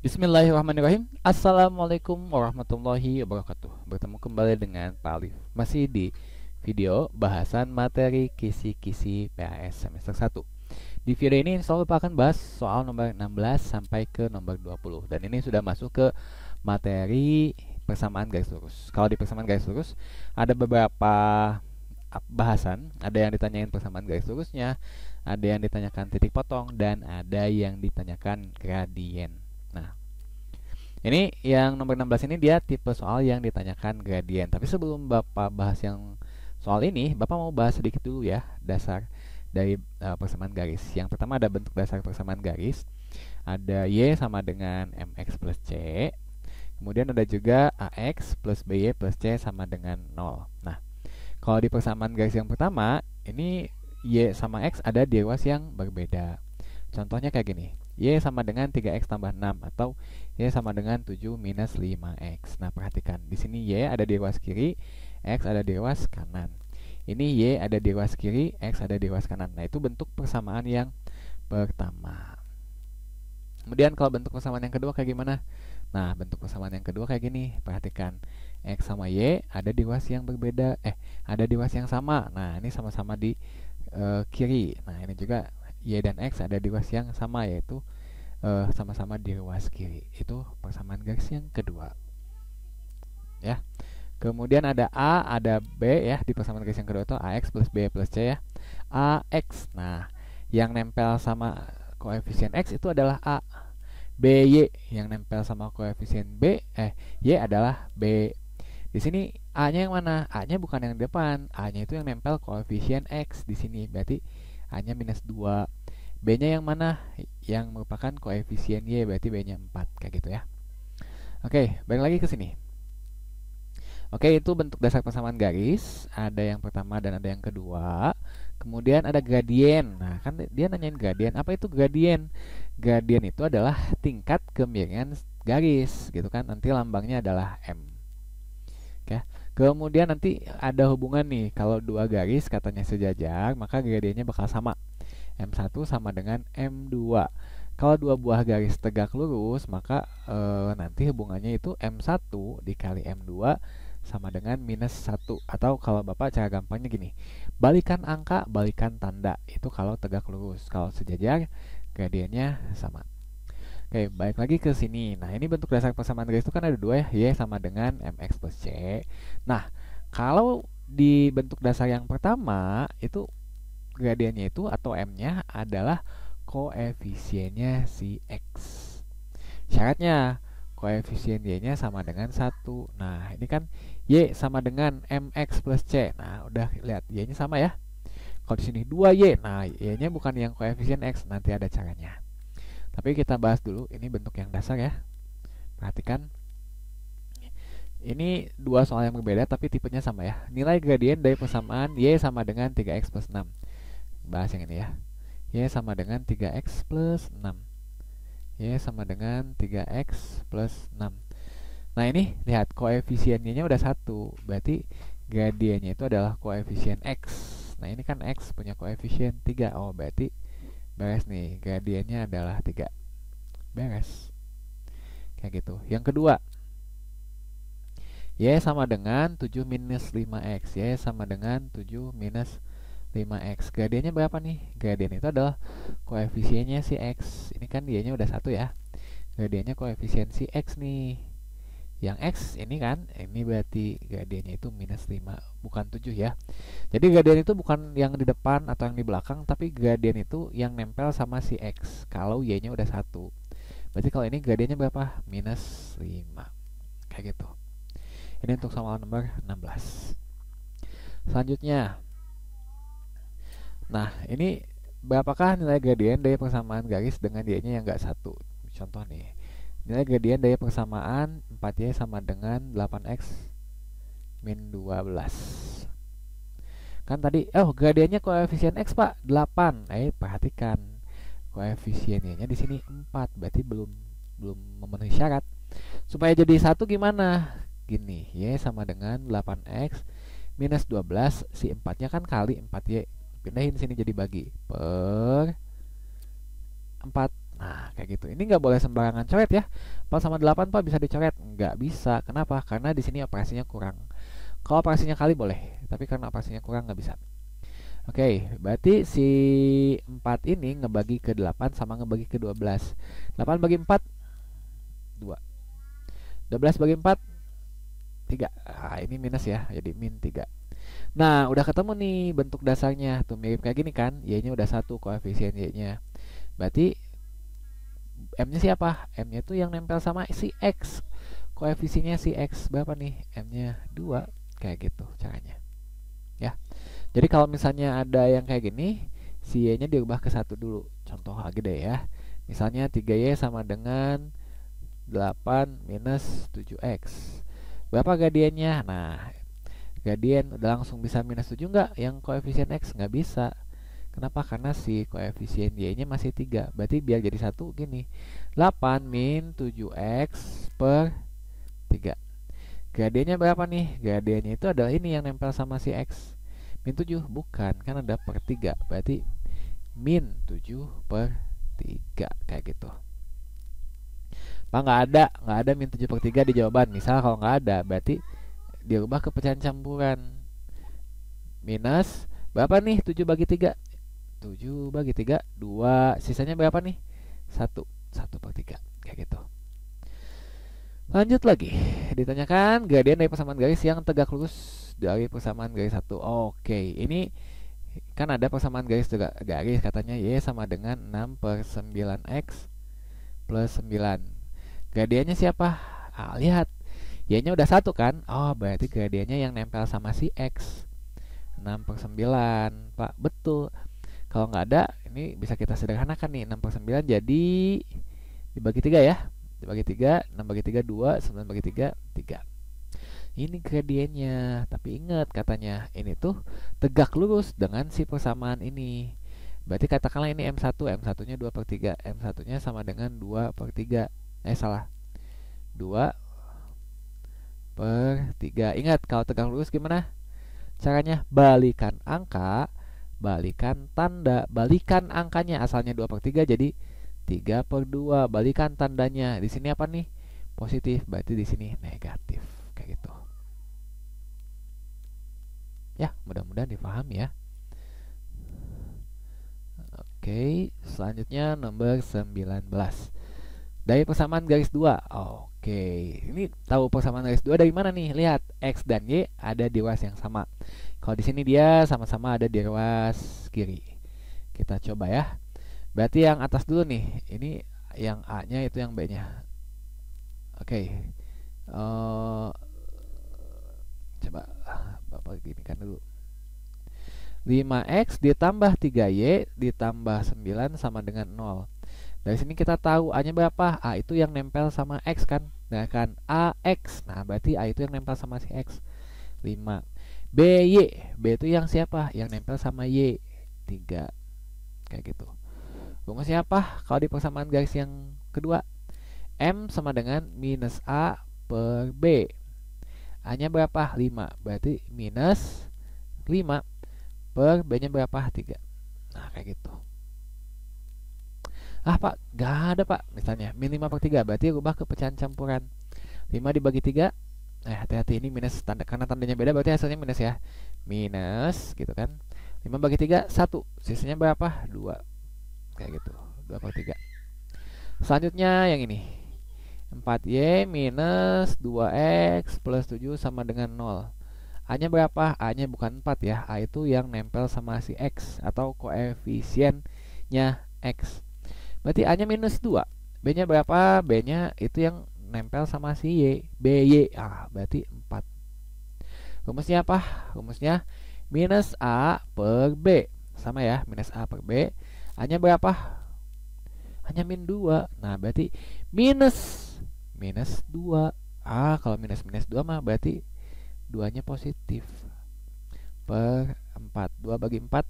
Bismillahirrahmanirrahim. Assalamualaikum warahmatullahi wabarakatuh. Bertemu kembali dengan Pak Alif. Masih di video bahasan materi kisi-kisi PAS semester 1. Di video ini insya Allah akan bahas soal nomor 16 sampai ke nomor 20. Dan ini sudah masuk ke materi persamaan garis lurus. Kalau di persamaan garis lurus ada beberapa bahasan. Ada yang ditanyain persamaan garis lurusnya, ada yang ditanyakan titik potong, dan ada yang ditanyakan gradien. Nah, ini yang nomor 16 ini dia tipe soal yang ditanyakan gradien. Tapi sebelum Bapak bahas yang soal ini, Bapak mau bahas sedikit dulu ya dasar dari persamaan garis. Yang pertama ada bentuk dasar persamaan garis. Ada Y sama dengan MX plus C. Kemudian ada juga AX plus BY plus C sama dengan 0. Nah, kalau di persamaan garis yang pertama, ini Y sama X ada di ruas yang berbeda. Contohnya kayak gini. Y sama dengan 3X tambah 6 atau Y sama dengan 7 minus 5X. Nah, perhatikan. Di sini Y ada di ruas kiri, X ada di ruas kanan. Ini Y ada di ruas kiri, X ada di ruas kanan. Nah, itu bentuk persamaan yang pertama. Kemudian kalau bentuk persamaan yang kedua kayak gimana? Nah, bentuk persamaan yang kedua kayak gini. Perhatikan. X sama Y ada di ruas yang berbeda. Ada di ruas yang sama. Nah, ini sama-sama di kiri. Nah, ini juga Y dan X ada di ruas yang sama, yaitu sama-sama di ruas kiri. Itu persamaan garis yang kedua. Ya. Kemudian ada A, ada B ya. Di persamaan garis yang kedua itu AX plus B plus C ya. AX. Nah, yang nempel sama koefisien X itu adalah A. BY yang nempel sama koefisien Y adalah B. Di sini A-nya yang mana? A-nya bukan yang di depan. A-nya itu yang nempel koefisien X di sini. Berarti A-nya minus 2. B-nya yang mana? Yang merupakan koefisien Y. Berarti B-nya 4. Kayak gitu ya. Oke, balik lagi ke sini. Oke, itu bentuk dasar persamaan garis. Ada yang pertama dan ada yang kedua. Kemudian ada gradien. Nah, kan dia nanyain gradien. Apa itu gradien? Gradien itu adalah tingkat kemiringan garis, gitu kan. Nanti lambangnya adalah M. Oke. Kemudian nanti ada hubungan nih. Kalau dua garis katanya sejajar, maka gradiennya bakal sama. M1 sama dengan M2. Kalau dua buah garis tegak lurus, maka nanti hubungannya itu M1 dikali M2 sama dengan minus 1. Atau kalau Bapak cara gampangnya gini, balikan angka, balikan tanda. Itu kalau tegak lurus. Kalau sejajar, gradiennya sama. Oke, balik lagi ke sini. Nah, ini bentuk dasar persamaan garis itu kan ada dua ya, Y sama dengan MX plus C. Nah, kalau di bentuk dasar yang pertama, itu gradiennya itu atau M-nya adalah koefisiennya si X. Syaratnya, koefisien Y-nya sama dengan 1. Nah, ini kan Y sama dengan MX plus C. Nah, udah lihat, Y-nya sama ya. Kalau di sini 2Y, nah Y-nya bukan yang koefisien X, nanti ada caranya. Tapi kita bahas dulu, ini bentuk yang dasar ya. Perhatikan. Ini dua soal yang berbeda tapi tipenya sama ya. Nilai gradien dari persamaan Y sama dengan 3X plus 6. Bahas yang ini ya. Y sama dengan 3X plus 6. Y sama dengan 3X plus 6. Nah, ini lihat koefisiennya udah 1. Berarti gradiennya itu adalah koefisien X. Nah, ini kan X punya koefisien 3. Oh, berarti beres nih, gradiennya adalah 3. Beres. Kayak gitu. Yang kedua, Y sama dengan 7 minus 5X. Y sama dengan 7 minus 5X. Gradiennya berapa nih? Gradien itu adalah koefisiennya si X. Ini kan Y-nya udah 1 ya. Gradiennya koefisien si X nih. Yang X ini kan, ini berarti gradiennya itu minus 5, bukan 7 ya. Jadi gradien itu bukan yang di depan atau yang di belakang, tapi gradien itu yang nempel sama si X. Kalau Y-nya udah 1. Berarti kalau ini gradiennya berapa? Minus 5. Kayak gitu. Ini untuk soal nomor 16. Selanjutnya. Nah, ini berapakah nilai gradien dari persamaan garis dengan Y-nya yang enggak 1? Contoh nih. Nilai gradien dari persamaan 4Y sama dengan 8X min 12. Kan tadi, gradiennya koefisien X Pak, 8. Perhatikan. Koefisien Y-nya di sini 4, berarti belum memenuhi syarat. Supaya jadi 1 gimana? Gini, Y sama dengan 8X minus 12, si 4-nya kan kali 4Y. Pindahin sini jadi bagi per 4. Nah, kayak gitu. Ini nggak boleh sembarangan coret ya. 4 sama 8 Pak bisa dicoret? Nggak bisa. Kenapa? Karena di sini operasinya kurang. Kalau operasinya kali boleh, tapi karena operasinya kurang nggak bisa. Oke, berarti si 4 ini ngebagi ke 8 sama ngebagi ke 12. 8 bagi 4, 2. 12 bagi 4, 3. Nah, ini minus ya, jadi min 3. Nah, udah ketemu nih bentuk dasarnya. Tuh mirip kayak gini kan? Y-nya udah 1, koefisien Y-nya. Berarti M-nya siapa? M-nya itu yang nempel sama si X. Koefisiennya si X berapa nih? M-nya 2. Kayak gitu caranya. Ya. Jadi kalau misalnya ada yang kayak gini, si Y-nya diubah ke 1 dulu. Contoh lagi deh ya. Misalnya 3Y sama dengan 8 minus 7X. Berapa gradiennya? Nah, gradien udah langsung bisa minus 7 nggak? Yang koefisien X nggak bisa. Kenapa? Karena si koefisien Y-nya masih 3. Berarti biar jadi 1 gini. 8 min 7X per 3. Gradiennya berapa nih? Gradiennya itu adalah ini yang nempel sama si X. Min 7? Bukan, kan ada per 3. Berarti min 7 per 3. Kayak gitu. Pak, nggak ada min 7 per 3 di jawaban. Misal kalau nggak ada, berarti dirubah ke pecahan campuran. Minus, berapa nih 7 bagi 3? 7 bagi 3, 2. Sisanya berapa nih? 1. 1 per 3. Kayak gitu. Lanjut lagi. Ditanyakan gradien dari persamaan garis yang tegak lurus dari persamaan garis 1. Oke, ini kan ada persamaan garis tegak garis, katanya Y sama dengan 6 per 9X plus 9. Gradiennya siapa? Ah, lihat. Y-nya udah 1 kan? Oh, berarti gradiennya yang nempel sama si X. 6 per 9. Pak, betul. Kalau nggak ada, ini bisa kita sederhanakan nih. 6 per 9 jadi dibagi 3 ya. Dibagi 3, 6 bagi 3, 2, 9 bagi 3, 3. Ini gradiennya. Tapi ingat katanya, ini tuh tegak lurus dengan si persamaan ini. Berarti katakanlah ini M1, M1-nya 2 per 3. M1-nya sama dengan 2 per 3. Salah. 2 per 3. Ingat, kalau tegak lurus gimana? Caranya balikan angka, balikan tanda, balikan angkanya. Asalnya 2 per 3 jadi 3 per 2. Balikan tandanya. Di sini apa nih? Positif, berarti di sini negatif. Kayak gitu. Ya, mudah-mudahan dipahami ya. Oke, selanjutnya nomor 19. Dari persamaan garis 2. Oke, ini tahu persamaan garis 2 dari mana nih? Lihat, X dan Y ada di ruas yang sama. Kalau di sini dia sama-sama ada di ruas kiri. Kita coba ya. Berarti yang atas dulu nih. Ini yang A-nya, itu yang B-nya. Oke. Coba Bapak gini kan dulu. 5X ditambah 3Y ditambah 9 sama dengan 0. Dari sini kita tahu A-nya berapa? A itu yang nempel sama X kan? Nah kan AX. Nah berarti A itu yang nempel sama si X. 5. BY. B itu yang siapa? Yang nempel sama Y. 3. Kayak gitu. Rumusnya apa? Kalau di persamaan garis yang kedua, M sama dengan minus A per B. A-nya berapa? 5. Berarti minus 5 per B-nya berapa? 3. Nah kayak gitu. Ah Pak, gak ada Pak. Misalnya min 5 per 3, berarti rubah ke pecahan campuran. 5 dibagi 3. Hati-hati, ini minus tanda, karena tandanya beda berarti hasilnya minus ya. Minus gitu kan. 5 bagi 3, 1. Sisanya berapa? 2. Kayak gitu. 2 per 3. Selanjutnya yang ini. 4Y minus 2X plus 7 sama dengan 0. A-nya berapa? A-nya bukan 4 ya. A itu yang nempel sama si X atau koefisiennya X. Berarti A-nya minus 2. B-nya berapa? B-nya itu yang nempel sama si Y. BY. Berarti 4. Rumusnya apa? Rumusnya minus A per B. Sama ya, minus A per B. A-nya berapa? A-nya min 2. Nah, berarti minus 2. Kalau minus 2 mah berarti 2-nya positif. Per 4. 2 bagi 4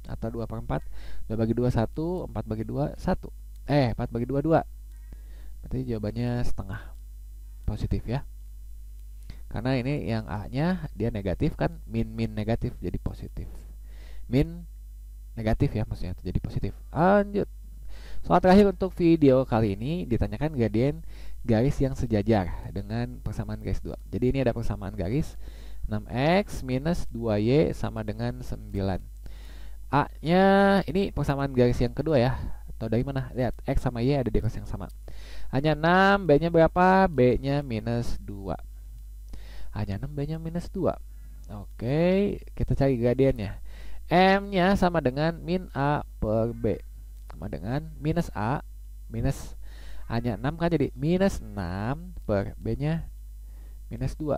atau 2 per 4. 2 bagi 2 1, 4 bagi 2 1. 4 bagi 2 2. Berarti jawabannya setengah. Positif ya. Karena ini yang A-nya dia negatif kan, min negatif jadi positif. Min negatif ya maksudnya jadi positif. Lanjut. Soal terakhir untuk video kali ini ditanyakan gradien garis yang sejajar dengan persamaan garis 2. Jadi ini ada persamaan garis 6x minus 2y sama dengan 9. A-nya ini persamaan garis yang kedua ya. Atau dari mana? Lihat, x sama y ada di garis yang sama. A-nya 6, B-nya berapa? B-nya minus 2. A-nya 6, B-nya minus 2. Oke, kita cari gradiennya. M-nya sama dengan min A per B. Sama dengan minus A, minus A-nya 6 kan jadi minus 6 per B-nya minus 2.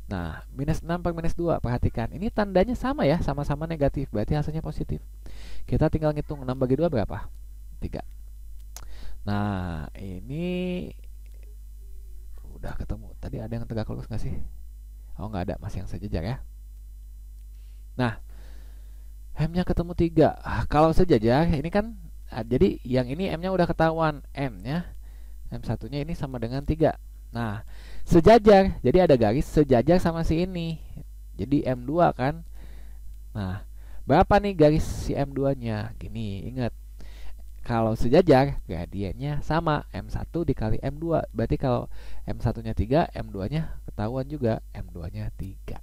Nah, minus 6 per minus 2, perhatikan. Ini tandanya sama ya, sama-sama negatif, berarti hasilnya positif. Kita tinggal ngitung 6 bagi 2 berapa? 3. Nah, ini udah ketemu. Tadi ada yang tegak lurus nggak sih? Oh, nggak ada, masih yang sejajar ya. Nah, M-nya ketemu 3. Kalau sejajar, ini kan, jadi yang ini M-nya udah ketahuan. M-nya, M1-nya ini sama dengan 3. Nah, sejajar, jadi ada garis sejajar sama si ini. Jadi M2 kan. Nah, berapa nih garis si M2-nya? Gini, ingat. Kalau sejajar, gradiennya sama, M1 dikali M2. Berarti kalau M1-nya 3, M2-nya ketahuan juga, M2-nya 3.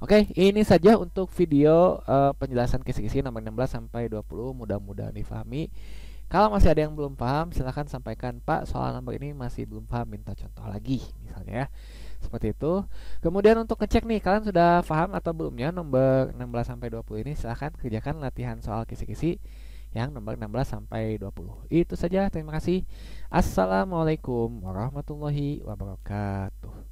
Oke, ini saja untuk video penjelasan kisi-kisi nomor 16 sampai 20. Mudah-mudahan difahami. Kalau masih ada yang belum paham, silahkan sampaikan, Pak, soal nomor ini masih belum paham, minta contoh lagi, misalnya ya. Seperti itu. Kemudian untuk ngecek nih, kalian sudah paham atau belumnya nomor 16 sampai 20 ini, silahkan kerjakan latihan soal kisi-kisi yang nomor 16 sampai 20. Itu saja, terima kasih. Assalamualaikum warahmatullahi wabarakatuh.